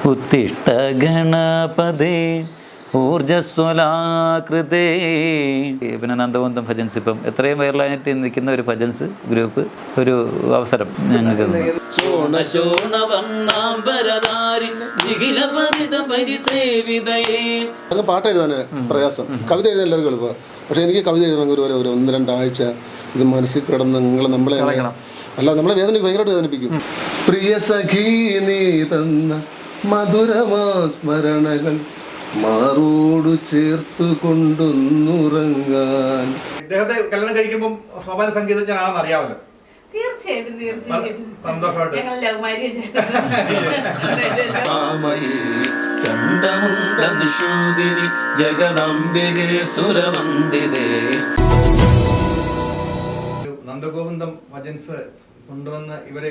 ഉത്തിഷ്ഠ ഗണപതേ ഊർജസ്വലാകൃതേ. പിന്നെ നന്ദകുന്ദം ഭജൻസ് ഇപ്പം എത്രയും വൈറലായിട്ട് നിൽക്കുന്ന ഒരു ഭജൻസ് ഗ്രൂപ്പ് ഒരു അവസരം ഞങ്ങൾക്ക് പാട്ട് എഴുതാൻ പ്രയാസം, കവിത എഴുതാൻ എല്ലാവർക്കും എളുപ്പമാണ്. പക്ഷെ എനിക്ക് കവിത എഴുതണമെങ്കിൽ ഒരു 1-2 ആഴ്ച ഇത് മനസ്സിൽ കിടന്ന് നമ്മളെ അല്ല നമ്മളെ ഭയങ്കരമായിട്ട് വേദനിപ്പിക്കും. പ്രിയ സഖീ നീ തന്ന മധുരമാ സ്മരണകൾ മാറോട് ചേർത്തു കൊണ്ടൊന്നുറങ്ങാൻ. ഇദ്ദേഹത്തെ കല്യാണം കഴിക്കുമ്പോൾ സോപാന സംഗീതജ്ഞനാണെന്ന് അറിയാമല്ലോ. തീർച്ചയായിട്ടും സന്തോഷമായിട്ട് നന്ദഗോവിന്ദം ഭജൻസ് കൊണ്ടുവന്ന് ഇവരെ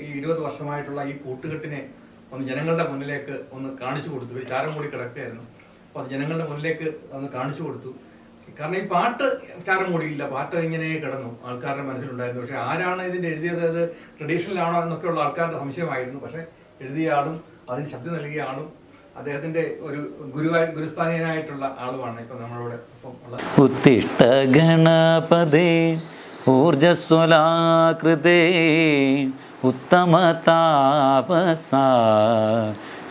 ഈ 20 വർഷമായിട്ടുള്ള ഈ കൂട്ടുകെട്ടിനെ ഒന്ന് ജനങ്ങളുടെ മുന്നിലേക്ക് ഒന്ന് കാണിച്ചു കൊടുത്തു. ഇവർ ചാരം മൂടി കിടക്കുകയായിരുന്നു. അപ്പോൾ അത് ജനങ്ങളുടെ മുന്നിലേക്ക് ഒന്ന് കാണിച്ചു കൊടുത്തു. കാരണം ഈ പാട്ട് ചാരം മൂടിയില്ല, പാട്ട് ഇങ്ങനെ കിടന്നു ആൾക്കാരുടെ മനസ്സിലുണ്ടായിരുന്നു. പക്ഷെ ആരാണ് ഇതിൻ്റെ എഴുതിയത്, അത് ട്രഡീഷണൽ ആണോ എന്നൊക്കെയുള്ള ആൾക്കാരുടെ സംശയമായിരുന്നു. പക്ഷെ എഴുതിയ ആളും അതിന് ശബ്ദം നൽകിയ ആളും അദ്ദേഹത്തിന്റെ ഒരു ഗുരുസ്ഥാനീയനായിട്ടുള്ള ആളുമാണ് ഇപ്പൊ നമ്മളോട് ഉള്ളത്. ഉത്തിഷ്ഠ ഗണപതേ ഊർജസ്വലാകൃതേ ഉത്തമതാപസാ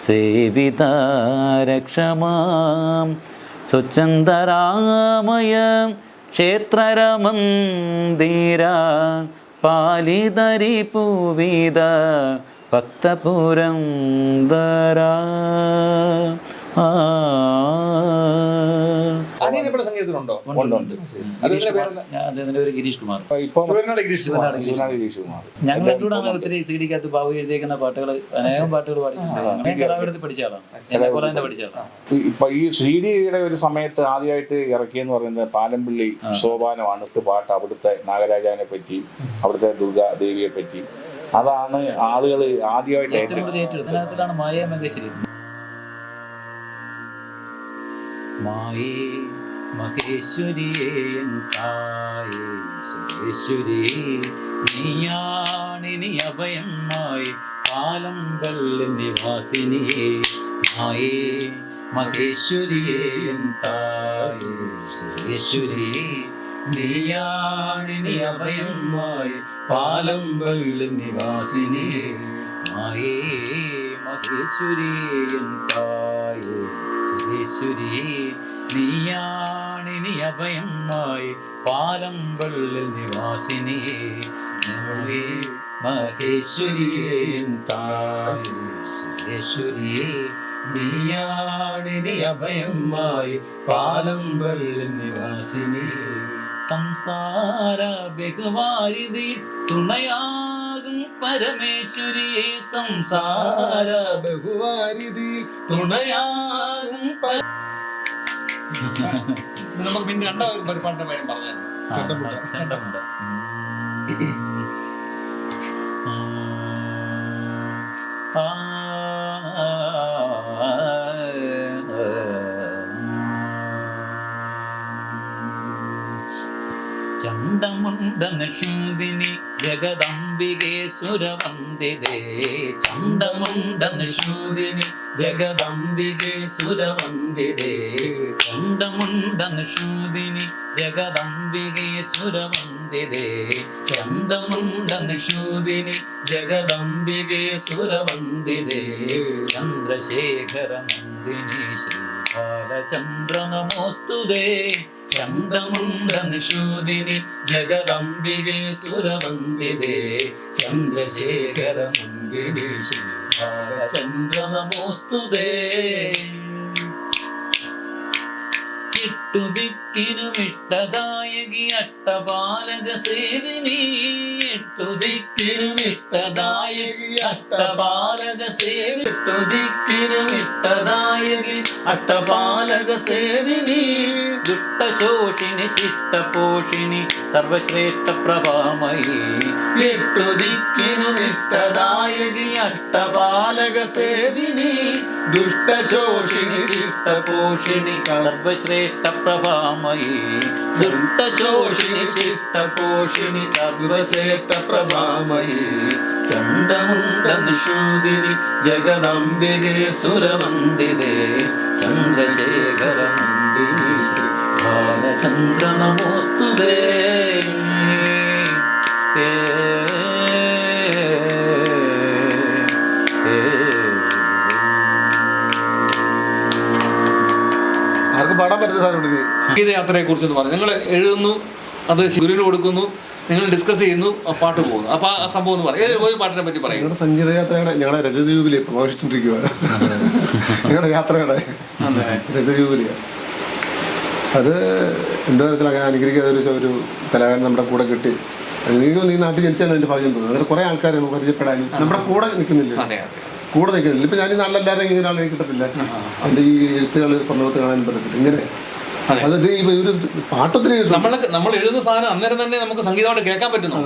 സേവിത രക്ഷമാം സ്വച്ഛന്ദരാമയ ക്ഷേത്രരമന്ദിര പാലിതരി പൂവിത ഭക്തപുരന്ദര. സംഗീതത്തിലുണ്ടോ? അദ്ദേഹത്തിന്റെ പേര് ഗിരീഷ് കുമാർ. ഗിരീഷ് കുമാർ ഞങ്ങളോടാണ് ഒത്തിരി സി ഡിക്കകത്ത് ബാബു എഴുതിയേക്കുന്ന പാട്ടുകൾ, അനേകം പാട്ടുകൾ പാടിയിട്ടുണ്ട്. ഞാൻ കലാവിടത്തിൽ പഠിച്ച ആളാണ്, പഠിച്ച ആളാണ്. ഇപ്പൊ ഈ സി ഡിയുടെ ഒരു സമയത്ത് ആദ്യമായിട്ട് ഇറക്കിയെന്ന് പറയുന്നത് പാലംപള്ളി സോപാനമാണ്. പാട്ട് അവിടുത്തെ നാഗരാജാവിനെ പറ്റി, അവിടുത്തെ ദുർഗാദേവിയെ പറ്റി, അതാണ് ആളുകൾ ആദ്യമായിട്ട് ഏറ്റെടുത്തതിനകത്തിലാണ് മായ മഹേശ്വരി. മായേ മഹേശ്വരിയേ തായേ സുരേശ്വരിയേ നീയാണിനി അഭയമായി പാലംപള്ളി നിവാസിനിയേ. മായേ മഹേശ്വരിയേ തായേ സുരേശ്വരിയേ നീയാണിനി അഭയമായി പാലംപള്ളി നിവാസിനിയേ. മായേ മഹേശ്വരിയേ തായേ സുരേശ്വരിയേ നീയാണിനി അഭയമായി പാലംപള്ളി നിവാസിനിയേ. മായേ മഹേശ്വരിയേ തായേ സുരേശ്വരിയേ നീയാണിനി അഭയമായി പാലംപള്ളി നിവാസിനിയേ. സംസാര ബഹുവാരിതി തുണയാകും പരമേശ്വരിയെ. സംസാര ബഹുവാരിതി തുണയാകും. നമുക്ക് പിന്നെ രണ്ടാമതൊരു പരിപാടിയുടെ പേരും പറഞ്ഞായിരുന്നു. ചെണ്ടമുണ്ട. ചണ്ഡമുണ്ടനുഷൂദിനി ജഗദംബികേ സുരവന്ദിതേ. ചണ്ഡമുണ്ടനുഷൂദിനി ജഗദംബികേ സുരവന്ദിതേ. ചണ്ഡമുണ്ടനുഷൂദിനി ജഗദംബികേ സുരവന്ദിതേ. ചണ്ഡമുണ്ടനുഷൂദിനി ജഗദംബികേ സുരവന്ദിതേ. ചന്ദ്രശേഖര നന്ദിനി ശ്രീബാലചന്ദ്ര നമോസ്തുതേ. ചണ്ഡമുണ്ടനുഷൂദിനി ജഗദംബികേ സുരവന്ദിതേ. ചന്ദ്രശേഖര നന്ദിനി ശ്രീബാലചന്ദ്ര നമോസ്തുതേ. എട്ടുദിക്കിനുമിഷ്ടദായകി അഷ്ടപാലക സേവിനി. എട്ടുദിക്കിനുമിഷ്ടദായകി അഷ്ടപാലക സേവിനി. എട്ടുദിക്കിനുമിഷ്ടദായകി അഷ്ടപാലക സേവിനി. ദുഷ്ടശോഷിണി ശിഷ്ടപോഷിണി സർവശ്രേഷ്ഠ പ്രഭാമയി. എട്ടുദിക്കിനുമിഷ്ടദായകി അഷ്ടപാലക സേവിനി. ദുഷ്ടശോഷിണി ശിഷ്ടപോഷിണി സർവശ്രേഷ്ഠ പ്രഭാമയി. ദുഷ്ടശോഷിണി ശിഷ്ടപോഷിണി സർവശ്രേഷ്ഠ പ്രഭാമയി. ചണ്ഡമുണ്ഡനിഷൂദിനി ജഗദംബികേ സുരവന്ദിതേ ചന്ദ്രശേഖര നന്ദിനി ശ്രീ ബാലചന്ദ്ര നമോസ്തുതേ. ആർക്കും പാടാൻ പറ്റുന്ന സാധനം ഇനി സംഗീതയാത്രയെ കുറിച്ചെന്ന് പറഞ്ഞു. നിങ്ങൾ എഴുതുന്നു, അത് ഗുരുവിന് കൊടുക്കുന്നു, നിങ്ങൾ ഡിസ്കസ് ചെയ്യുന്നു, ആ പാട്ട് പോകുന്നു. അപ്പൊ ആ സംഭവം എന്ന് പറയും. ഒരു പാട്ടിനെ പറ്റി പറയും. ഞങ്ങളുടെ സംഗീതയാത്രയുടെ ഞങ്ങളുടെ രജതജൂബിലി പ്രമോഷിച്ചിട്ടിരിക്കുക. ഞങ്ങളുടെ യാത്രയുടെ രജതജൂബിലിയ അത് എന്തോ തരത്തിൽ അങ്ങനെ അനുഗ്രഹിക്കാതെ ഒരു കലാകാരൻ നമ്മുടെ കൂടെ കിട്ടി. എനിക്ക് നീ നാട്ടിൽ ജനിച്ചാൽ അതിന്റെ ഭാഗ്യം തോന്നുന്നു. അങ്ങനെ കുറെ ആൾക്കാരെ നമുക്ക് പരിചയപ്പെടാനും നമ്മുടെ കൂടെ നിൽക്കുന്നില്ല, കൂടെ നിൽക്കുന്നില്ല. ഇപ്പൊ ഞാൻ ഈ നാട്ടിലെല്ലാവരും ഇങ്ങനെ ആളെ കിട്ടത്തില്ല. എൻ്റെ ഈ എഴുത്തുകൾ പ്രലോഭത്ത് കാണാനും പറ്റത്തില്ല. ഇങ്ങനെ അത് ഒരു പാട്ടത്തിന് നമ്മൾ എഴുതുന്ന സാധനം അന്നേരം തന്നെ നമുക്ക് സംഗീതമായിട്ട് കേൾക്കാൻ പറ്റുന്നു.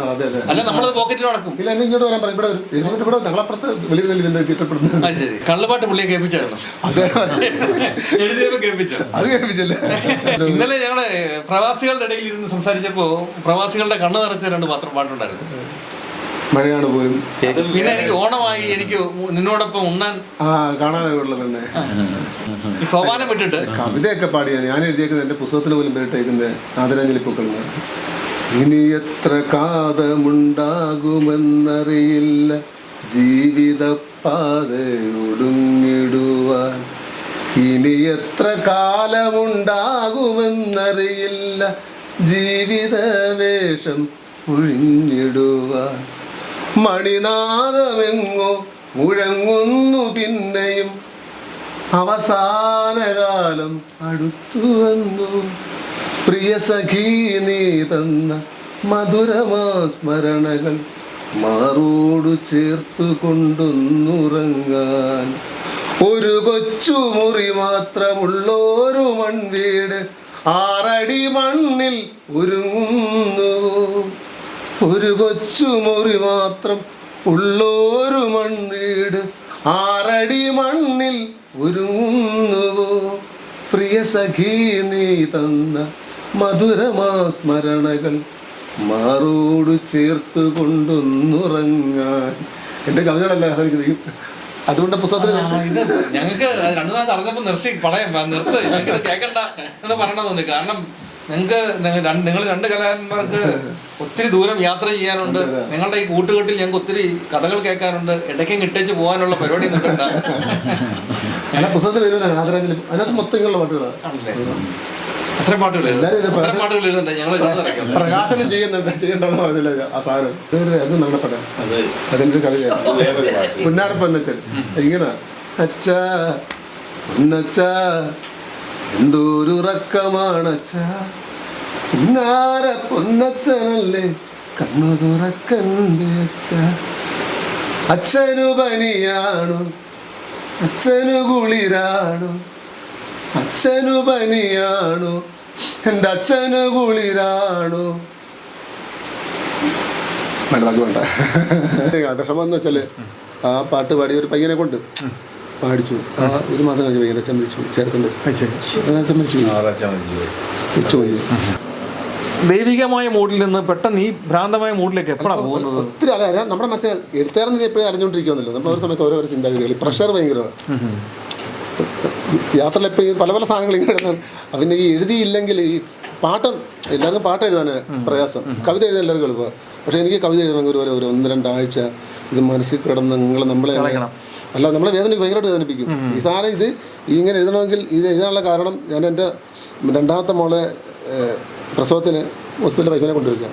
അല്ല നമ്മളത് പോക്കറ്റിൽ നടക്കും. ഇല്ല, എന്നെ ഇങ്ങോട്ട് വരാൻ പറയും. ഇവിടെ എഴുതിട്ട് ഇവിടെ ഞങ്ങളപ്പുറത്ത് വെളിയിൽ നിന്ന് ഇഷ്ടപ്പെടുന്നത്. ശരി, കള്ളുപാട്ട് പുള്ളിയെ കേൾപ്പിച്ചായിരുന്നു. എഴുതിയപ്പോ കേൾപ്പിച്ചു. അത് കേൾപ്പിച്ചില്ല. ഇന്നലെ ഞങ്ങള് പ്രവാസികളുടെ ഇടയിൽ ഇരുന്ന് സംസാരിച്ചപ്പോ പ്രവാസികളുടെ കണ്ണ് നിറച്ച 2 പാട്ടുണ്ടായിരുന്നു. മഴയാണ് പോലും. പിന്നെ എനിക്ക് ഓണമായി, എനിക്ക് നിന്നോടൊപ്പം ഉണ്ണാൻ കാണാനുള്ള പെണ്ണെ ഈ സോപാനം വിട്ടിട്ട് കവിതയൊക്കെ പാടിയാണ് ഞാൻ എഴുതിയേക്കുന്നത്. എൻ്റെ പുസ്തകത്തിൽ പോലും പേരിട്ടേക്കുന്നത് ആദരാഞ്ജലിപ്പൂക്കൾ. ഇനി എത്ര കാതമുണ്ടാകുമെന്നറിയില്ല ജീവിതപ്പാത ഒടുങ്ങിടുവാൻ. ഇനി എത്ര കാലമുണ്ടാകുമെന്നറിയില്ല ജീവിതവേഷം ഒഴിഞ്ഞിടുവാൻ. മണിനാദമെങ്ങോ മുഴങ്ങുന്നു പിന്നെയും അവസാനകാലം അടുത്തു വന്നു. പ്രിയ സഖീ നീ തന്ന മധുരമാസ്മരണകൾ മാറോടു ചേർത്തു കൊണ്ടൊന്നുറങ്ങാൻ. ഒരു കൊച്ചുമുറി മാത്രമുള്ളൊരു മൺവീട് 6 അടി മണ്ണിൽ ഒരുങ്ങുന്നുവോ. ഒരു കൊച്ചുമുറി മാത്രം ഉള്ളൊരു മൺവീട് 6 അടി മണ്ണിൽ ഒരുങ്ങുന്നുവോ. പ്രിയ സഖീ നീ തന്ന മധുരമാസ്മരണകൾ മാറോട് ചേർത്ത് കൊണ്ടൊന്നുറങ്ങാൻ. എൻ്റെ കവിതകളല്ല അവസാനിക്കുന്നത്. അതുകൊണ്ട് പുസ്തകത്തിൽ ഇത് ഞങ്ങൾക്ക് 2 നാൾ നടന്നപ്പോൾ നിർത്തി ഞങ്ങൾക്ക് കേൾക്കണ്ട എന്ന് പറയണ തോന്നി. കാരണം നിങ്ങൾ 2 കലാകാരന്മാർക്ക് ഒത്തിരി ദൂരം യാത്ര ചെയ്യാനുണ്ട്. നിങ്ങളുടെ ഈ കൂട്ടുകെട്ടിൽ ഞങ്ങൾക്ക് ഒത്തിരി കഥകൾ കേൾക്കാനുണ്ട്. ഇടയ്ക്കും ഇട്ടേച്ച് പോകാനുള്ള പരിപാടി നിൽക്കണ്ട. പുസ്തകത്തിൽ വരുമല്ലോ ആദരാഞ്ജലി. അതിനകത്ത് മൊത്തം ഇങ്ങനെയുള്ള പാട്ടുകളാണ്. അത്രയും പാട്ടുകൾ എഴുതണ്ടേ? ഞങ്ങൾ പ്രകാശനം ചെയ്യേണ്ടെന്ന് പറഞ്ഞില്ല ആ സാധനം. അത് നല്ലപ്പെട്ട അതിൻ്റെ ഒരു കവിത പുന്നാരപ്പൊന്നച്ചൻ ഇങ്ങനെ. അച്ഛാ പൊന്നച്ചാ എന്തോരുറക്കമാണച്ചാ, പുന്നാര പൊന്നച്ചനല്ലേ കണ്ണു തുറക്കണ്ടേ അച്ഛാ. അച്ഛനു പനിയാണു, അച്ഛനു കുളിരാണു, അച്ഛനു പനിയാണു, എൻ്റെ അച്ഛനു കുളിരാണു. വേണ്ട വിഷമം എന്ന് വെച്ചാൽ ആ പാട്ട് പാടി ഒരു പയ്യനെ കൊണ്ട് പാടിച്ചു. 1 മാസം കഴിഞ്ഞ് പയ്യൻ്റെ അച്ഛൻ മരിച്ചു. ചേട്ടൻ്റെ അച്ഛൻ മരിച്ചു. ദൈവികമായ മൂഡിൽ നിന്ന് പെട്ടെന്ന് ഈ ഭ്രാന്തമായ മൂഡിലേക്ക് എപ്പോഴാണ് പോകുന്നത്? ഒത്തിരി അല്ല നമ്മുടെ മനസ്സിൽ എഴുത്തേറെന്ന് എപ്പോഴും അറിഞ്ഞുകൊണ്ടിരിക്കുമെന്നല്ലോ. നമ്മൾ ഒരു സമയത്ത് ഓരോ ചിന്താഗതികൾ, പ്രഷർ ഭയങ്കരമാണ്. യാത്രയിൽ എപ്പോഴും പല സാധനങ്ങൾ ഇങ്ങനെ എഴുതാൻ. പിന്നെ ഈ എഴുതിയില്ലെങ്കിൽ ഈ പാട്ട് എല്ലാവർക്കും പാട്ട് എഴുതാൻ പ്രയാസം. കവിത എഴുതാൻ എല്ലാവർക്കും എളുപ്പമാണ്. പക്ഷേ എനിക്ക് കവിത എഴുതണമെങ്കിൽ ഒരു 1-2 ആഴ്ച ഇത് മനസ്സിൽ കിടന്ന് നമ്മളെ അല്ല നമ്മളെ ഭയങ്കരമായിട്ട് വേദനിപ്പിക്കും ഈ സാധനം. ഇത് ഇങ്ങനെ എഴുതണമെങ്കിൽ ഇത് എഴുതാനുള്ള കാരണം ഞാൻ എൻ്റെ 2ാമത്തെ മോളെ പ്രസവത്തിന് ഹോസ്പിറ്റലിൽ വൈഫിനെ കൊണ്ടുവയ്ക്കുക.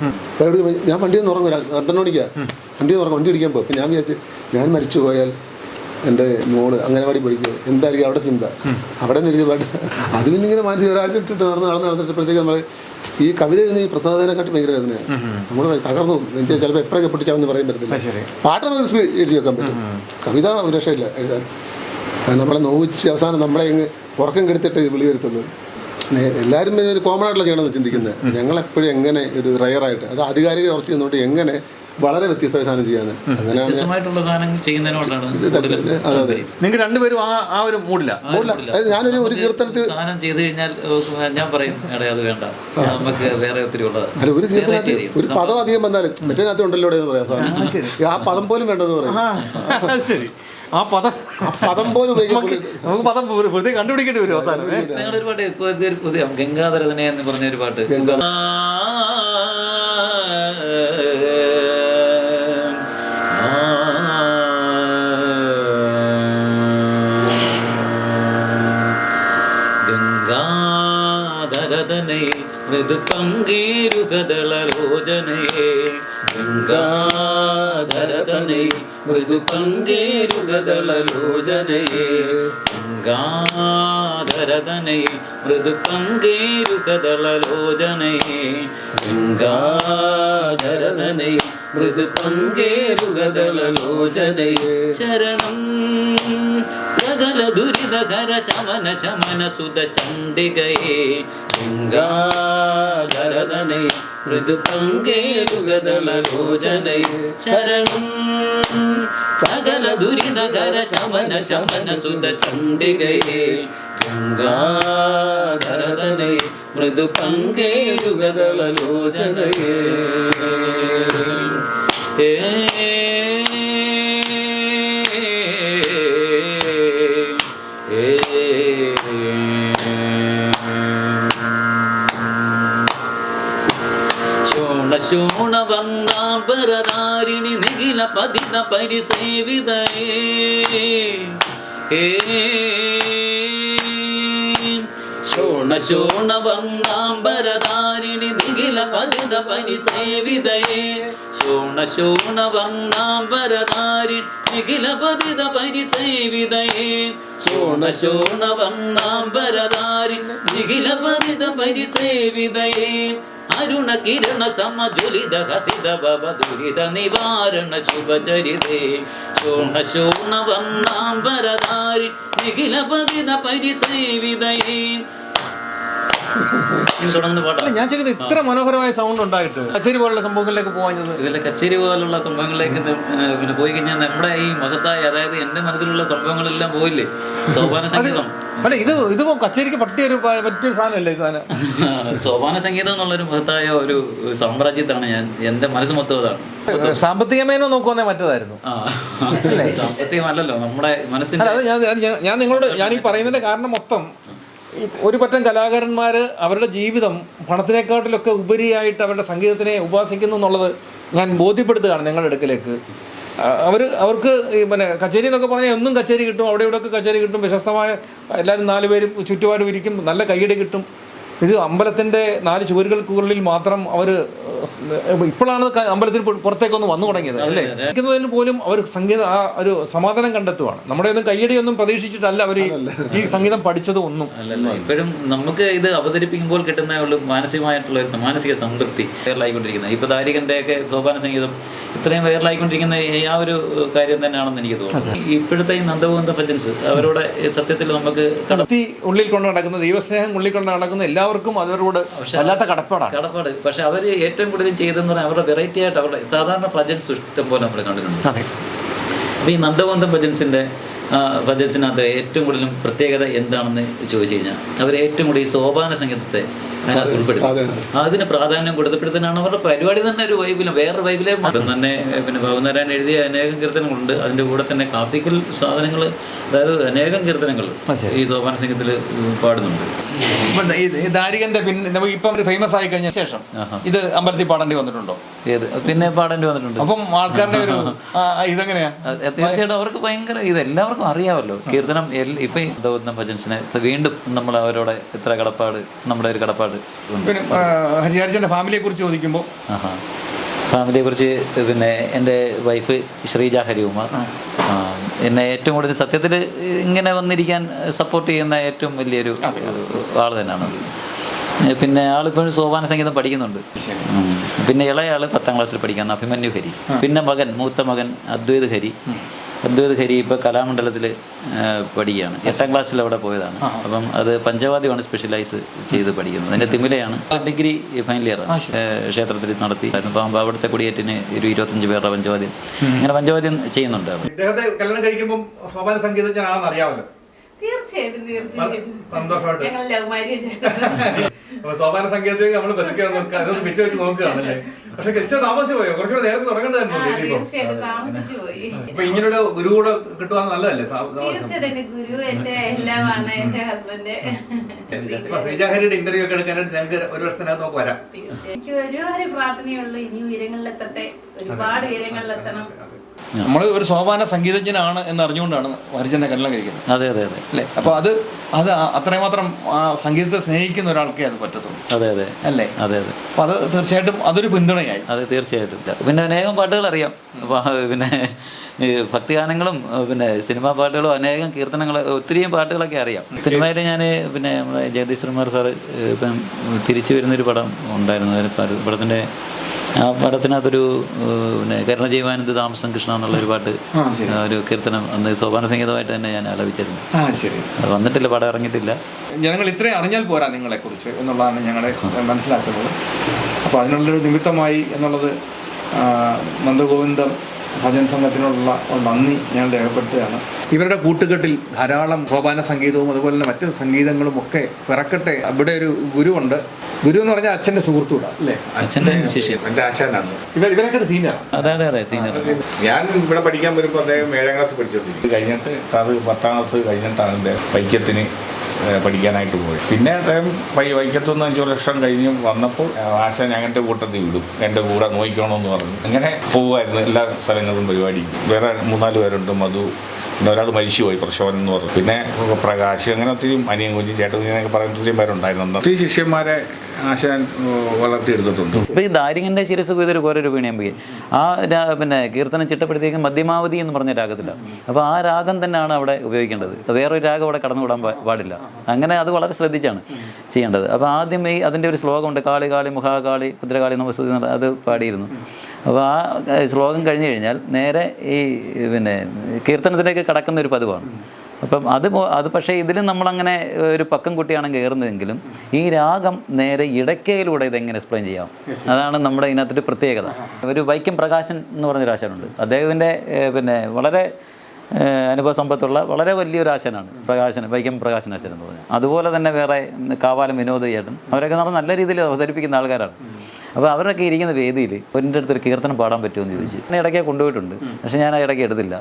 ഞാൻ വണ്ടിയിൽ നിന്ന് ഉറങ്ങും. 12 മണിക്കാണ് വണ്ടിയിൽ നിന്ന് ഉറങ്ങും. വണ്ടി ഇടിക്കാൻ പോകും. ഞാൻ വിചാരിച്ച് ഞാൻ മരിച്ചു പോയാൽ എൻ്റെ മോള് അംഗനവാടി പഠിക്കുക എന്തായിരിക്കും അവിടെ ചിന്ത. അവിടെ നിന്ന് എഴുതിയ പാട്ട് അത് പിന്നെ ഇങ്ങനെ മാനസിക ഒരാഴ്ച ഇട്ടിട്ട് നടന്നിട്ടപ്പോഴത്തേക്ക് നമ്മൾ ഈ കവിത എഴുതുന്ന ഈ പ്രസാദനെക്കാട്ടി ഭയങ്കര വേദനയാണ്. നമ്മൾ തകർന്നു ചിലപ്പോൾ എപ്പോഴൊക്കെ പൊട്ടിച്ചാമെന്ന് പറയാൻ പറ്റത്തില്ല. പാട്ട് നമുക്ക് സ്പീഡ് എഴുതി വെക്കാൻ പറ്റും. കവിത ഒരു രക്ഷയില്ല എഴുതാൻ. നമ്മളെ നോവിച്ച് അവസാനം നമ്മളെ ഇങ്ങ് ഉറക്കം കെടുത്തിട്ട് വിളി വരുത്തുള്ളൂ. എല്ലാവരും ഒരു കോമൺ ആയിട്ടുള്ള ചെയ്യണമെന്ന് ചിന്തിക്കുന്നത്. ഞങ്ങളെപ്പോഴും എങ്ങനെ ഒരു റയറായിട്ട് അത് ആധികാരിക ഉറച്ച് നിന്നുകൊണ്ട് എങ്ങനെ വളരെ വ്യത്യസ്തമായ സാധനം ചെയ്യാൻ അങ്ങനെയാണ് വ്യത്യസ്തമായിട്ടുള്ള സാധനം ചെയ്യുന്നതിനോടാണ് നിങ്ങൾക്ക് രണ്ടുപേരും ആ ഒരു മൂഡില്ല. ഞാനൊരു കീർത്തനത്തിൽ സാധനം ചെയ്തു കഴിഞ്ഞാൽ ഞാൻ പറയും എടേ അത് വേണ്ട, നമുക്ക് വേറെ ഒത്തിരി ഉള്ളത്. അല്ല, ഒരു കീർത്തനത്തിൽ ഒരു പദം അധികം വന്നാലും മറ്റേനകത്ത് ഉണ്ടല്ലോ എന്ന് പറയാം സാധനം. ആ പദം പോലും വേണ്ടെന്ന് പറയാം. ശരി, ആ പദം പോലും നമുക്ക് പദം വെറുതെ കണ്ടുപിടിക്കേണ്ടി വരും അവസാനം. ഞങ്ങളൊരു പാട്ട് ഇപ്പോൾ പുതിയ ഗംഗാധരതനെ എന്ന് പറഞ്ഞൊരു പാട്ട്, ഗംഗാധരതനെ മൃദു പങ്കേരുകദളലോചനയെ, ഗംഗാധരതനെ മൃദു പങ്കേരുകദളലോചനയെ, ഗംഗാധരതനെ മൃദു പങ്കേരുകദളലോചനയെ, ഗംഗാധരതനെ മൃദു പങ്കേരുകദളലോചനയെ, ശരണം സകല ദുരിതകര ശമന ശമന സുത ചണ്ഡികയെ, ഗംഗാധരതനെ മൃദു പങ്കേരുകദളലോചനയെ, ശരണം സകല ദുരിതകര ശമന ശമന സുത ചണ്ഡികയെ, ഗംഗാധരതനെ മൃദു പങ്കേരുകദളലോചനയെ. ശോണവർണ്ണാംബരധാരിണി നിഖില പതിത പരിസേവിതയേ, ശോണവർണ്ണാംബരധാരിണി നിഖില പതിത പരിസേവിതയേ, ശോണവർണ്ണാംബരധാരിണി നിഖില പതിത പരിസേവിതയേ, ശോണവർണ്ണാംബരധാരിണി നിഖില പതിത പരിസേവിതയേ, അരുണ കിരണ സമജ്വലിത ഹസിത ഭവ ദുരിത നിവാരണ ശുഭചരിതേ, ശോണവർണ്ണാംബരധാരി നിഖില പതിത പരിസേവിതയേ. ഞാൻ ചോദിക്കുന്നത് ഇത്ര മനോഹരമായ സൗണ്ട് ഉണ്ടായിട്ട് കച്ചേരി പോലുള്ള സംഭവങ്ങളിലേക്ക് പോകാഞ്ഞത്? ഇവരുടെ കച്ചേരി പോലുള്ള സംഭവങ്ങളിലേക്ക് പിന്നെ പോയി കഴിഞ്ഞാൽ നമ്മുടെ ഈ മഹത്തായ, അതായത് എൻ്റെ മനസ്സിലുള്ള സംഭവങ്ങളെല്ലാം പോയില്ലേ. സോപാന സംഗീതം, അല്ല ഇത് കച്ചേരിക്ക് പറ്റിയൊരു സാധനമല്ലേ ഈ സാധനം? സോപാന സംഗീതം എന്നുള്ളൊരു മഹത്തായ ഒരു സാമ്രാജ്യത്താണ് എൻ്റെ മനസ്സ് മൊത്തം അതാണ്. സാമ്പത്തികമേനോ നോക്കുവാന്നേ മറ്റേതായിരുന്നു. സാമ്പത്തികമല്ലല്ലോ നമ്മുടെ മനസ്സിന്. ഞാൻ നിങ്ങളോട് ഈ പറയുന്നതിന്റെ കാരണം മൊത്തം ഒരു പറ്റം കലാകാരന്മാർ അവരുടെ ജീവിതം പണത്തിനെക്കാട്ടിലൊക്കെ ഉപരിയായിട്ട് അവരുടെ സംഗീതത്തിനെ ഉപാസിക്കുന്നു എന്നുള്ളത് ഞാൻ ബോധ്യപ്പെടുത്തുകയാണ് നിങ്ങളുടെ അടുക്കലേക്ക്. അവർക്ക് പിന്നെ കച്ചേരി എന്നൊക്കെ പറഞ്ഞാൽ എന്നും കച്ചേരി കിട്ടും, അവിടെ ഇവിടെയൊക്കെ കച്ചേരി കിട്ടും, പ്രശസ്തമായ എല്ലാവരും 4 പേരും ചുറ്റുപാടും ഇരിക്കും, നല്ല കയ്യടി കിട്ടും. ഇത് അമ്പലത്തിൻ്റെ 4 ചുവരുകൾക്കുള്ളിൽ മാത്രം അവർ ഇപ്പോഴാണ് അമ്പലത്തിന് പുറത്തേക്കൊന്ന് വന്നു തുടങ്ങിയത് അല്ലേ. ിന് പോലും അവർ സംഗീതം ആ ഒരു സമാധാനം കണ്ടെത്തുവാണ്. നമ്മുടെ ഒന്നും കയ്യടിയൊന്നും പ്രതീക്ഷിച്ചിട്ടല്ല അവർ ഈ സംഗീതം പഠിച്ചത് ഒന്നും അല്ലല്ല. ഇപ്പോഴും നമുക്ക് ഇത് അവതരിപ്പിക്കുമ്പോൾ കിട്ടുന്ന ഒരു മാനസികമായിട്ടുള്ള ഒരു മാനസിക സംതൃപ്തി വൈറലായിക്കൊണ്ടിരിക്കുന്നത്. ഇപ്പോൾ ദാരികൻ്റെയൊക്കെ സോപാന സംഗീതം ഇത്രയും വൈറലായിക്കൊണ്ടിരിക്കുന്ന ആ ഒരു കാര്യം തന്നെയാണെന്ന് എനിക്ക് തോന്നുന്നു. ഇപ്പോഴത്തെ ഈ നന്ദഗോവിന്ദ ഭജൻസ് അവരോട് സത്യത്തിൽ നമുക്ക് ഉള്ളിൽ കൊണ്ട് നടക്കുന്ന ദൈവസ്നേഹം ഉള്ളിൽ കൊണ്ട് നടക്കുന്ന എല്ലാവർക്കും അവരോട് അല്ലാത്ത കടപ്പാട്. പക്ഷെ അവർ ഏറ്റവും കൂടുതൽ ചെയ്തെന്ന് പറഞ്ഞാൽ അവരുടെ വെറൈറ്റി ആയിട്ട് അവരുടെ സാധാരണ ഭജൻസ് ഇഷ്ടം പോലെ നമ്മൾ കണ്ടിട്ടുണ്ട്. അപ്പോൾ ഈ നന്ദഗോവിന്ദ ഭജൻസിനകത്ത് ഏറ്റവും കൂടുതലും പ്രത്യേകത എന്താണെന്ന് ചോദിച്ചു കഴിഞ്ഞാൽ അവർ ഏറ്റവും കൂടുതൽ ഈ സോപാന സംഗീതത്തെ അതിനകത്ത് ഉൾപ്പെടുത്തി അതിന് പ്രാധാന്യം കൊടുത്തപ്പോഴത്തേനാണ് അവരുടെ പരിപാടി തന്നെ ഒരു വൈബിലും വേറൊരു വൈബിലെ തന്നെ. പിന്നെ ഭവനാരായണൻ എഴുതിയ അനേകം കീർത്തനങ്ങളുണ്ട്. അതിൻ്റെ കൂടെ തന്നെ ക്ലാസിക്കൽ സാധനങ്ങൾ, അതായത് അനേകം കീർത്തനങ്ങൾ ഈ സോപാന സംഗീതത്തിൽ പാടുന്നുണ്ട്. ദാരികന്റെ ഇപ്പം ഫേമസ് ആയി കഴിഞ്ഞ ശേഷം ഇത് അമ്പലത്തിൽ പാടേണ്ടി വന്നിട്ടുണ്ടോ? ഏത് പിന്നെ പാടേണ്ടി വന്നിട്ടുണ്ട്. അപ്പം ആൾക്കാരുടെ ഒരു ഇതെങ്ങനെയാ? തീർച്ചയായിട്ടും അവർക്ക് ഭയങ്കര ഇതെല്ലാവർക്കും അറിയാമല്ലോ കീർത്തനം. ഇപ്പം നന്ദഗോവിന്ദ ഭജൻസിനെ വീണ്ടും നമ്മൾ അവരോട് ഇത്ര കടപ്പാട്, നമ്മുടെ ഒരു കടപ്പാട്. പിന്നെ ഹരിഹരന്റെ ഫാമിലിയെ കുറിച്ച് ചോദിക്കുമ്പോൾ ഫാമിലിയെക്കുറിച്ച് പിന്നെ എൻ്റെ വൈഫ് ശ്രീജ ഹരികുമാർ എന്നെ ഏറ്റവും കൂടുതൽ സത്യത്തിൽ ഇങ്ങനെ വന്നിരിക്കാൻ സപ്പോർട്ട് ചെയ്യുന്ന ഏറ്റവും വലിയൊരു ആൾ തന്നെയാണ്. പിന്നെ ആളിപ്പോഴും സോപാന സംഗീതം പഠിക്കുന്നുണ്ട്. പിന്നെ ഇളയാൾ 10ാം ക്ലാസ്സിൽ പഠിക്കുന്ന അഭിമന്യു ഹരി, പിന്നെ മൂത്ത മകൻ അദ്വൈത് ഹരി, അദ്വൈത് ഹരി ഇപ്പോൾ കലാമണ്ഡലത്തിൽ പഠിക്കുകയാണ്. 8ാം ക്ലാസ്സിൽ അവിടെ പോയതാണ്. അപ്പം അത് പഞ്ചവാദ്യമാണ് സ്പെഷ്യലൈസ് ചെയ്ത് പഠിക്കുന്നത്. അതിൻ്റെ തിമിലയാണ്. ഡിഗ്രി ഫൈനൽ ഇയറാണ് ക്ഷേത്രത്തിൽ നടത്തി. അപ്പോൾ അവിടുത്തെ കുടിയേറ്റിന് ഒരു 25 പേരുടെ പഞ്ചവാദ്യം, അങ്ങനെ പഞ്ചവാദ്യം ചെയ്യുന്നുണ്ട്. ഇദ്ദേഹത്തെ കല്യാണം കഴിക്കുമ്പോൾ സോപാന സംഗീതജ്ഞനാണെന്ന് അറിയാമല്ലോ. തീർച്ചയായിട്ടും സന്തോഷമായിട്ട് ഞങ്ങൾ ലവ് മാരേജ് ആയിരുന്നു. അപ്പൊ സോപാന സംഗീതത്തിൽ നമ്മൾ ബന്ധുക്കാൻ നോക്കുക, അതൊന്ന് വെച്ച് വെച്ച് നോക്കുകയാണല്ലേ. പക്ഷെ ഇച്ചിരി താമസിച്ചു പോയോ? കുറച്ചുകൂടെ നേരത്തെ തുടങ്ങേണ്ടതായിരുന്നു. തീർച്ചയായിട്ടും താമസിച്ചു പോയി. ഇപ്പൊ ഇങ്ങനൊരു ഗുരു കൂടെ കിട്ടുവാന്ന് നല്ലതല്ലേ? തീർച്ചയായിട്ടും എന്റെ ഗുരു എന്റെ എല്ലാമാണ്, എന്റെ ഹസ്ബൻഡ്. ശ്രീജാഹരിയുടെ ഇന്റർവ്യൂ ഒക്കെ എടുക്കാനായിട്ട് ഞങ്ങൾക്ക് ഒരു വർഷത്തിനകത്ത് നമുക്ക് വരാം. എനിക്ക് ഒരു പ്രാർത്ഥനയുള്ളൂ, ഇനി ഉയരങ്ങളിലെത്തട്ടെ, ഒരുപാട് ഉയരങ്ങളിലെത്തണം. നമ്മൾ ഒരു സോപാന സംഗീതജ്ഞനാണ് എന്ന് അറിഞ്ഞുകൊണ്ടാണ് ഹരിചന്ദ്രനെ കല്യാണം കഴിക്കുന്നത്. അതെ അതെ അതെ അല്ലേ? അപ്പോൾ അത് അത്രമാത്രം ആ സംഗീതത്തെ സ്നേഹിക്കുന്ന ഒരാൾക്കേ അത് പറ്റത്തുള്ളൂ. അതെ അതെ അല്ലേ? അതെ അതെ. അപ്പോൾ അത് തീർച്ചയായിട്ടും അതൊരു പിന്തുണയായി. അതെ തീർച്ചയായിട്ടും. പിന്നെ അനേകം പാട്ടുകൾ അറിയാം. അപ്പോൾ പിന്നെ ഈ ഭക്തിഗാനങ്ങളും പിന്നെ സിനിമാ പാട്ടുകളും അനേകം കീർത്തനങ്ങൾ ഒത്തിരിയും പാട്ടുകളൊക്കെ അറിയാം. സിനിമയിൽ ഞാൻ പിന്നെ നമ്മുടെ ജഗദീഷ് കുമാർ സാറ് ഇപ്പം തിരിച്ചു വരുന്നൊരു പടം ഉണ്ടായിരുന്നു. പടത്തിൻ്റെ ആ പടത്തിനകത്തൊരു പിന്നെ കരുണജീവാനന്ദ താമസം കൃഷ്ണ എന്നുള്ളൊരു പാട്ട്, ഒരു കീർത്തനം അന്ന് സോപാന സംഗീതമായിട്ട് തന്നെ ഞാൻ ആലപിച്ചിരുന്നു. ശരി. അത് വന്നിട്ടില്ല, പടം ഇറങ്ങിയിട്ടില്ല. ജനങ്ങൾ ഇത്രയും അറിഞ്ഞാൽ പോരാ നിങ്ങളെക്കുറിച്ച് എന്നുള്ളതാണ് ഞങ്ങളെ മനസ്സിലാക്കുന്നത്. അപ്പോൾ അതിനുള്ളൊരു നിമിത്തമായി എന്നുള്ളത് നന്ദഗോവിന്ദം ഭജൻ സംഘത്തിനുള്ള നന്ദി ഞാൻ രേഖപ്പെടുത്തുകയാണ്. ഇവരുടെ കൂട്ടുകെട്ടിൽ ധാരാളം സോപാന സംഗീതവും അതുപോലെ തന്നെ മറ്റു സംഗീതങ്ങളും ഒക്കെ പിറക്കട്ടെ. ഇവിടെ ഒരു ഗുരുവുണ്ട്. ഗുരു എന്ന് പറഞ്ഞാൽ അച്ഛൻ്റെ സുഹൃത്തുകൂടാ അല്ലേ? അച്ഛൻ്റെ ശിഷ്യൻ, എൻ്റെ ആശാനാണ്. ഇവരൊക്കെ സീനിയർ. അതെ അതെ അതെ സീനിയർ. ഞാൻ ഇവിടെ പഠിക്കാൻ വരുമ്പോൾ അദ്ദേഹം 7ാം ക്ലാസ് പഠിച്ചുകൊണ്ടിരിക്കും. കഴിഞ്ഞിട്ട് അത് 10ാം ക്ലാസ് കഴിഞ്ഞിട്ടാണ് എൻ്റെ വൈക്കത്തിന് പഠിക്കാനായിട്ട് പോയി. പിന്നെ അദ്ദേഹം വൈക്കത്തുനിന്ന് 5 വർഷം കഴിഞ്ഞ് വന്നപ്പോൾ ആശാൻ ഞങ്ങളുടെ കൂട്ടത്തിൽ വിടും, എൻ്റെ കൂടെ നോക്കിക്കണമെന്ന് പറഞ്ഞു. അങ്ങനെ പോകുമായിരുന്നു എല്ലാ സ്ഥലങ്ങളിലും പരിപാടി. വേറെ 3-4 പേരുണ്ട്. മധു, പിന്നെ ഒരാൾ മരിച്ചുപോയി, പ്രശോഭൻ എന്ന് പറഞ്ഞു. പിന്നെ പ്രകാശ്, അങ്ങനെ ഒത്തിരി അനിയൻ കുഞ്ഞി ചേട്ടൻ കുഞ്ഞിനൊക്കെ പറയുന്ന ഒത്തിരി പേരുണ്ടായിരുന്നു. ഒത്തിരി ശിഷ്യന്മാരെ ആശാൻ വളർത്തിയെടുത്തിട്ടുണ്ട്. ഇപ്പോൾ ഈ ദാരികൻ്റെ ശിരസ് കൊയ്തൊരു കോരൊരു വീണയമ്പി ആ പിന്നെ കീർത്തനം ചിട്ടപ്പെടുത്തിയേക്കും മധ്യമാവധി എന്ന് പറഞ്ഞ രാഗത്തിലാണ്. അപ്പോൾ ആ രാഗം തന്നെയാണ് അവിടെ ഉപയോഗിക്കേണ്ടത്. വേറൊരു രാഗം അവിടെ കടന്നുവിടാൻ പാടില്ല. അങ്ങനെ അത് വളരെ ശ്രദ്ധിച്ചാണ് ചെയ്യേണ്ടത്. അപ്പോൾ ആദ്യം ഈ അതിൻ്റെ ഒരു ശ്ലോകമുണ്ട്, കാളി കാളി മുഖാകാളി ഭദ്രകാളി നമസ്തുതി, അത് പാടിയിരുന്നു. അപ്പോൾ ആ ശ്ലോകം കഴിഞ്ഞ് കഴിഞ്ഞാൽ നേരെ ഈ പിന്നെ കീർത്തനത്തിലേക്ക് കടക്കുന്ന ഒരു പതിവാണ്. അപ്പം അത് പക്ഷേ ഇതിലും നമ്മളങ്ങനെ ഒരു പക്കം കുട്ടിയാണ് കയറുന്നതെങ്കിലും ഈ രാഗം നേരെ ഇടയ്ക്കയിലൂടെ ഇതെങ്ങനെ എക്സ്പ്ലെയിൻ ചെയ്യാം, അതാണ് നമ്മുടെ ഇതിനകത്തൊരു പ്രത്യേകത. ഒരു വൈക്കം പ്രകാശൻ എന്ന് പറഞ്ഞൊരു ആശാനുണ്ട്. അദ്ദേഹത്തിൻ്റെ പിന്നെ വളരെ അനുഭവ സമ്പത്തുള്ള വളരെ വലിയൊരു ആശാനാണ് വൈക്കം പ്രകാശൻ ആശാൻ എന്ന് പറഞ്ഞാൽ. അതുപോലെ തന്നെ വേറെ കാവാലം വിനോദ ചേട്ടൻ, അവരൊക്കെ നമ്മൾ നല്ല രീതിയിൽ അവതരിപ്പിക്കുന്ന ആൾക്കാരാണ്. അപ്പോൾ അവരൊക്കെ ഇരിക്കുന്ന വേദിയിൽ എൻ്റെ അടുത്തൊരു കീർത്തനം പാടാൻ പറ്റുമെന്ന് ചോദിച്ചു. ഞാൻ ഇടയ്ക്ക് കൊണ്ടുപോയിട്ടുണ്ട്, പക്ഷേ ഞാൻ ആ ഇടയ്ക്ക് എടുത്തില്ല.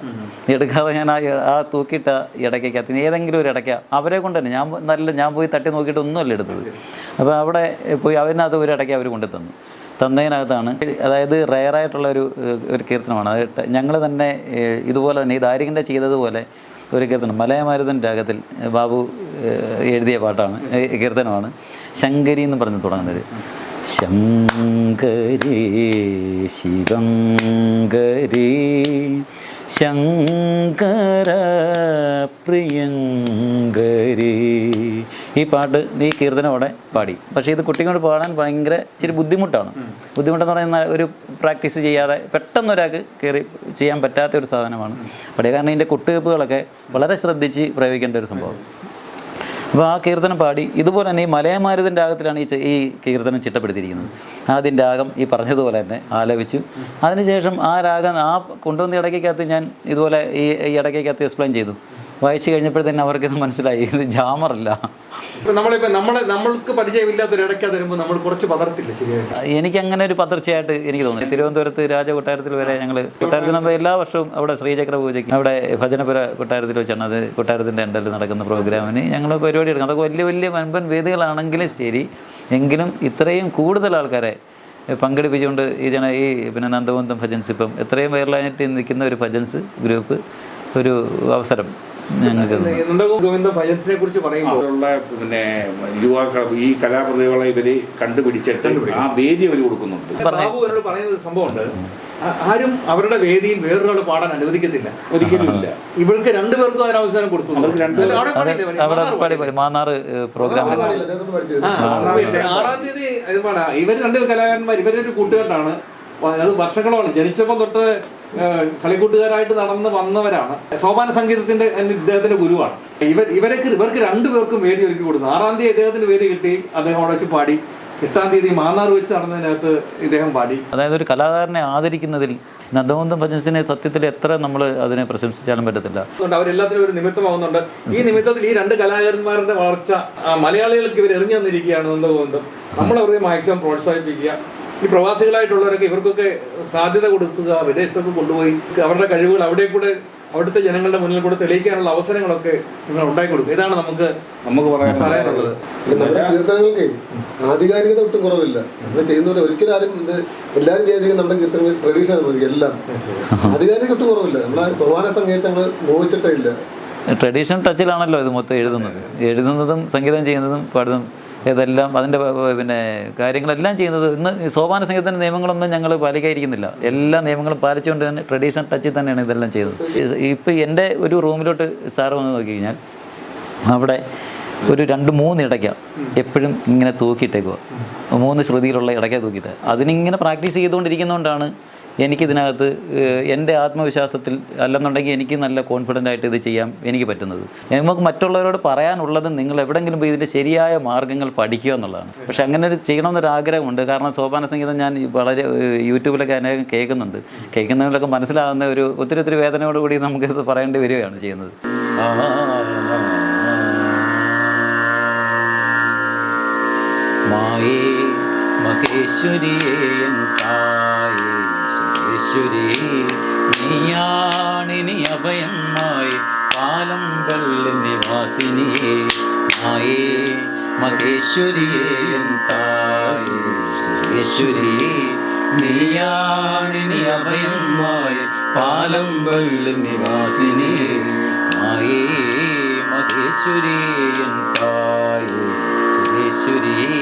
എടുക്കാതെ ഞാൻ ആ തൂക്കിയിട്ട ഇടയ്ക്കകത്ത് ഏതെങ്കിലും ഒരു ഇടയ്ക്ക അവരെ കൊണ്ട് തന്നെ ഞാൻ പോയി തട്ടി നോക്കിയിട്ട് ഒന്നുമല്ല എടുത്തത്. അപ്പോൾ അവിടെ പോയി അതിനകത്ത് ഒരു ഇടയ്ക്ക് അവർ കൊണ്ടു തന്നതിനകത്താണ്, അതായത് റെയറായിട്ടുള്ള ഒരു കീർത്തനമാണ്. അത് ഞങ്ങൾ തന്നെ ഇതുപോലെ തന്നെ ഈ ദാരികൻ്റെ ചെയ്തതുപോലെ ഒരു കീർത്തനം മലയമാരുതൻ രാഗത്തിൽ ബാബു എഴുതിയ പാട്ടാണ്, കീർത്തനമാണ്. ശങ്കരി എന്ന് പറഞ്ഞ് തുടങ്ങുന്നത്. ശങ്കരേ ശിവങ്കരേ ശങ്കര പ്രിയങ്കരേ. ഈ പാട്ട് ഈ കീർത്തനോടെ പാടി. പക്ഷേ ഇത് കുട്ടികളോട് പാടാൻ ഭയങ്കര ഇച്ചിരി ബുദ്ധിമുട്ടെന്ന് പറയുന്ന ഒരു പ്രാക്ടീസ് ചെയ്യാതെ പെട്ടെന്ന് ഒരാൾക്ക് കയറി ചെയ്യാൻ പറ്റാത്ത ഒരു സാധനമാണ് പാടിയ. കാരണം ഇതിൻ്റെ കുട്ടിവെപ്പുകളൊക്കെ വളരെ ശ്രദ്ധിച്ച് പ്രയോഗിക്കേണ്ട ഒരു സംഭവം. അപ്പോൾ ആ കീർത്തനം പാടി. ഇതുപോലെ തന്നെ ഈ മലയമാരുതൻ രാഗത്തിലാണ് ഈ കീർത്തനം ചിട്ടപ്പെടുത്തിയിരിക്കുന്നത്. ആദ്യം രാഗം ഈ പറഞ്ഞതുപോലെ തന്നെ ആലപിച്ചു. അതിനുശേഷം ആ രാഗം കൊണ്ടുവന്ന ഇടയ്ക്കകത്ത് ഞാൻ ഇതുപോലെ ഈ ഇടയ്ക്കകത്ത് എക്സ്പ്ലെയിൻ ചെയ്തു. വായിച്ചു കഴിഞ്ഞപ്പോഴത്തന്നെ അവർക്കിത് മനസ്സിലായി, ഇത് ജാമറല്ല. നമ്മൾക്ക് പരിചയമില്ലാത്തൊരു ഇടയ്ക്ക് തരുമ്പോൾ നമ്മൾ കുറച്ച് പതർത്തില്ല. ശരിയായിട്ട് എനിക്കങ്ങനെ ഒരു പതർച്ചയായിട്ട് എനിക്ക് തോന്നി. തിരുവനന്തപുരത്ത് രാജകൊട്ടാരത്തിൽ വരെ ഞങ്ങൾ കൊട്ടാരത്തിന് എല്ലാ വർഷവും അവിടെ ശ്രീചക്ര പൂജയ്ക്ക് അവിടെ ഭജനപുര കൊട്ടാരത്തിൽ വെച്ചാണ് അത് കൊട്ടാരത്തിൻ്റെ അണ്ടറിൽ നടക്കുന്ന പ്രോഗ്രാമിന് ഞങ്ങൾ പരിപാടി എടുക്കും. അതൊക്കെ വലിയ വൻപൻ വേദികളാണെങ്കിലും ശരി, എങ്കിലും ഇത്രയും കൂടുതൽ ആൾക്കാരെ പങ്കെടുപ്പിച്ചുകൊണ്ട് ഈ പിന്നെ നന്ദഗോവിന്ദം ഭജൻസ് ഇപ്പം എത്രയും വൈറലായിട്ട് നിൽക്കുന്ന ഒരു ഭജൻസ് ഗ്രൂപ്പ് ഒരു അവസരം ഞങ്ങൾക്ക്. നന്ദഗോവിന്ദ ഭജൻസിനെ കുറിച്ച് പറയുമ്പോൾ പിന്നെ യുവാക്കൾ ഈ കലാപ്രതിഭകളെ ഇവര് കണ്ടുപിടിച്ചിട്ട് ആ വേദി അവർ കൊടുക്കുന്നുണ്ട്. ബാബു അവരോട് പറയുന്ന സംഭവമുണ്ട്, ആരും അവരുടെ വേദിയിൽ വേറൊരാൾ പാടാൻ അനുവദിക്കത്തില്ല, ഒരിക്കലും ഇല്ല. ഇവർക്ക് 2 പേർക്കും അതിന് അവസരം കൊടുത്തു. മാന്നാറ് പ്രോഗ്രാമിൽ 6-ാം തീയതി ഇവർ 2 കലാകാരന്മാർ, ഇവരൊരു കൂട്ടുകെട്ടാണ്. അത് വർഷങ്ങളോളം ജനിച്ചപ്പോൾ തൊട്ട് കളിക്കൂട്ടുകാരായിട്ട് നടന്ന് വന്നവരാണ്. സോപാന സംഗീതത്തിന്റെ ഇദ്ദേഹത്തിന്റെ ഗുരുവാണ്. ഇവർക്ക് രണ്ടുപേർക്കും വേദി ഒരുക്കി കൊടുത്തു. 6-ാം തീയതി ഇദ്ദേഹത്തിന് വേദി കിട്ടി, അദ്ദേഹം അവിടെ വെച്ച് പാടി. 8-ാം തീയതി മാന്നാർ വെച്ച് നടന്നതിനകത്ത് ഇദ്ദേഹം പാടി. അതായത് ഒരു കലാകാരനെ ആദരിക്കുന്നതിൽ നന്ദഗോവിന്ദം ഭജൻസിനെ സത്യത്തിൽ എത്ര നമ്മൾ അതിനെ പ്രശംസിച്ചാലും പറ്റത്തില്ല. അവരെല്ലാത്തിനും ഒരു നിമിത്തമാവുന്നുണ്ട്. ഈ നിമിത്തത്തിൽ ഈ രണ്ട് കലാകാരന്മാരുടെ വളർച്ച മലയാളികൾക്ക് ഇവർ എറിഞ്ഞു തന്നിരിക്കുകയാണ് നന്ദഗോവിന്ദം. നമ്മൾ അവരെ മാക്സിമം പ്രോത്സാഹിപ്പിക്കുക. ഈ പ്രവാസികളായിട്ടുള്ളവരൊക്കെ ഇവർക്കൊക്കെ സാധ്യത കൊടുക്കുക, വിദേശത്തൊക്കെ കൊണ്ടുപോയി അവരുടെ കഴിവുകൾ അവിടുത്തെ ജനങ്ങളുടെ മുന്നിൽ കൂടെ തെളിയിക്കാനുള്ള അവസരങ്ങളൊക്കെ നിങ്ങൾ ഉണ്ടാക്കി കൊടുക്കുക. ഇതാണ് നമുക്ക് പറയാനുള്ളത്. നമ്മുടെ കീർത്തനങ്ങൾക്ക് ആധികാരികത ഒട്ടും കുറവില്ല. നമ്മൾ ചെയ്യുന്നവരെ ഒരിക്കലും ആരും എല്ലാവരും വിചാരിക്കും നമ്മുടെ കീർത്തനങ്ങൾ ട്രഡീഷണൽ എല്ലാം ആധികാരികത ഒട്ടും കുറവില്ല. നമ്മളെ സോപാന സംഗീതത്തെ നമ്മൾ മോഹിച്ചിട്ടേ ഇല്ല. ട്രഡീഷണൽ ടച്ചിലാണല്ലോ ഇത് മൊത്തം എഴുതുന്നതും സംഗീതം ചെയ്യുന്നതും പാടുന്നതും ഇതെല്ലാം അതിൻ്റെ പിന്നെ കാര്യങ്ങളെല്ലാം ചെയ്യുന്നത്. ഇന്ന് സോപാന സംഗീതത്തിൻ്റെ നിയമങ്ങളൊന്നും ഞങ്ങൾ പാലിക്കാതിരിക്കുന്നില്ല. എല്ലാ നിയമങ്ങളും പാലിച്ചുകൊണ്ട് തന്നെ ട്രഡീഷണൽ ടച്ചിൽ തന്നെയാണ് ഇതെല്ലാം ചെയ്യുന്നത്. ഇപ്പോൾ എൻ്റെ ഒരു റൂമിലോട്ട് സാറ് വന്ന് നോക്കി കഴിഞ്ഞാൽ അവിടെ ഒരു 2-3 ഇടയ്ക്ക എപ്പോഴും ഇങ്ങനെ തൂക്കിയിട്ടേക്കുക. 3 ശ്രുതിയിലുള്ള ഇടയ്ക്ക തൂക്കിയിട്ട് അതിനിങ്ങനെ പ്രാക്ടീസ് ചെയ്തുകൊണ്ടിരിക്കുന്നതുകൊണ്ടാണ് എനിക്കിതിനകത്ത് എൻ്റെ ആത്മവിശ്വാസത്തിൽ അല്ലെന്നുണ്ടെങ്കിൽ എനിക്ക് നല്ല കോൺഫിഡൻ്റ് ആയിട്ട് ഇത് ചെയ്യാൻ എനിക്ക് പറ്റുന്നത്. നമുക്ക് മറ്റുള്ളവരോട് പറയാനുള്ളത് നിങ്ങൾ എവിടെയെങ്കിലും പോയി ഇതിൻ്റെ ശരിയായ മാർഗ്ഗങ്ങൾ പഠിക്കുക എന്നുള്ളതാണ്. പക്ഷെ അങ്ങനെ ഒരു ചെയ്യണമെന്നൊരാഗ്രഹമുണ്ട്. കാരണം സോപാന സംഗീതം ഞാൻ വളരെ യൂട്യൂബിലൊക്കെ അനേകം കേൾക്കുന്നതിലൊക്കെ മനസ്സിലാകുന്ന ഒരു ഒത്തിരി വേദനയോടുകൂടി നമുക്ക് ഇത് പറയേണ്ടി വരികയാണ് ചെയ്യുന്നത്. മായേ മഹേശ്വരിയേ നീയാണിനി അഭയമായി പാലമ്പള്ളി നിവാസിനിയേ. മായേ മഹേശ്വരിയേ സുരേശ്വരിയേ നീയാണിനി അഭയമായി പാലമ്പള്ളി നിവാസിനിയേ. മായേ മഹേശ്വരിയേ സുരേശ്വരിയേ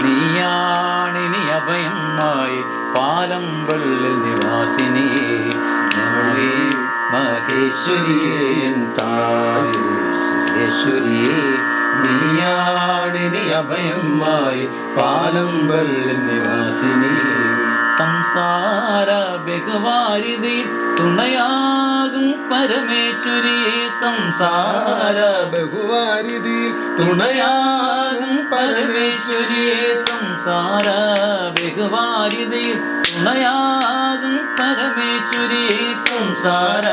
നീയാണിനി അഭയമായി പാലമ്പള്ളി നിവാസിനിയേ. നമേ മഹേശ്വരിയേ സുരേശ്വരിയേ നീയാണിനി അഭയമായി പാലമ്പള്ളി നിവാസിനിയേ. സംസാര ബഹുവാരിതി തുണയാകും പരമേശ്വരിയേ. സംസാര ബഹുവാരിതി തുണയാകും പരമേശ്വരിയേ. സംസാര ബഹുവാരിതി തുണയാകും പരമേശ്വരിയേ. സംസാര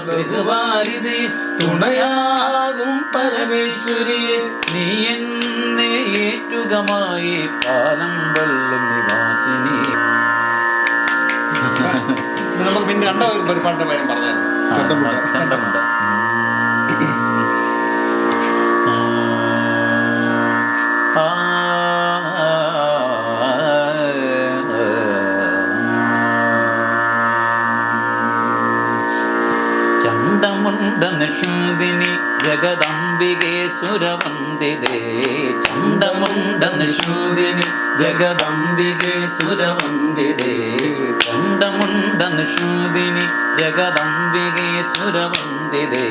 ബഹുവാരിതി തുണയാകും പരമേശ്വരിയേ. നീ എന്നെ ഏറ്റുകമായി പാലമ്പള്ളി നിവാസിനി. നമുക്ക് പിന്നെ ഒരു പാട്ടിന്റെ പേരും പറഞ്ഞായിരുന്നു. ചണ്ടമുണ്ട. ചണ്ടമുണ്ട നിഷൂദിനി ജഗദംബികേ സുരവന്ദിതേ. ചണ്ടമുണ്ട നിഷൂദിനി ജഗദംബികേ സുരവന്ദിതേ. ചണ്ടമുണ്ട നിഷൂദിനി ജഗദംബികേ സുരവന്ദിതേ.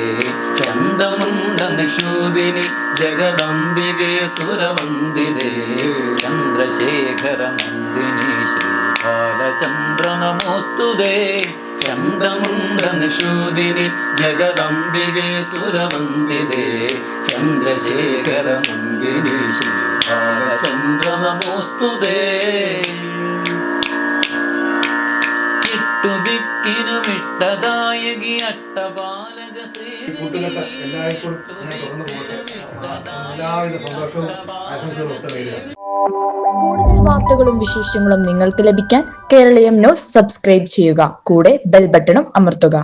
ചണ്ടമുണ്ട നിഷൂദിനി ജഗദംബികേ സുരവന്ദിതേ. ചന്ദ്രശേഖര നന്ദിനി ശ്രീബാലചന്ദ്ര നമോസ്തുതേ. ചണ്ടമുണ്ട നിഷൂദിനി ജഗദംബികേ സുരവന്ദിതേ. ചന്ദ്രശേഖര നന്ദിനി ശ്രീബാലചന്ദ്ര നമോസ്തുതേ. ഇഷ്ടദായകി അഷ്ടബാലക കൂട്ടുകെട്ട് എല്ലായ്പ്പോഴും തുടർന്ന് പോകട്ടെ. എല്ലാവിധ സന്തോഷവും ആശംസകളും ഒക്കെ നേരുക. കൂടുതൽ വാർത്തകളും വിശേഷങ്ങളും നിങ്ങൾക്ക് ലഭിക്കാൻ കേരളീയം ന്യൂസ് സബ്സ്ക്രൈബ് ചെയ്യുക. കൂടെ ബെൽ ബട്ടണും അമർത്തുക.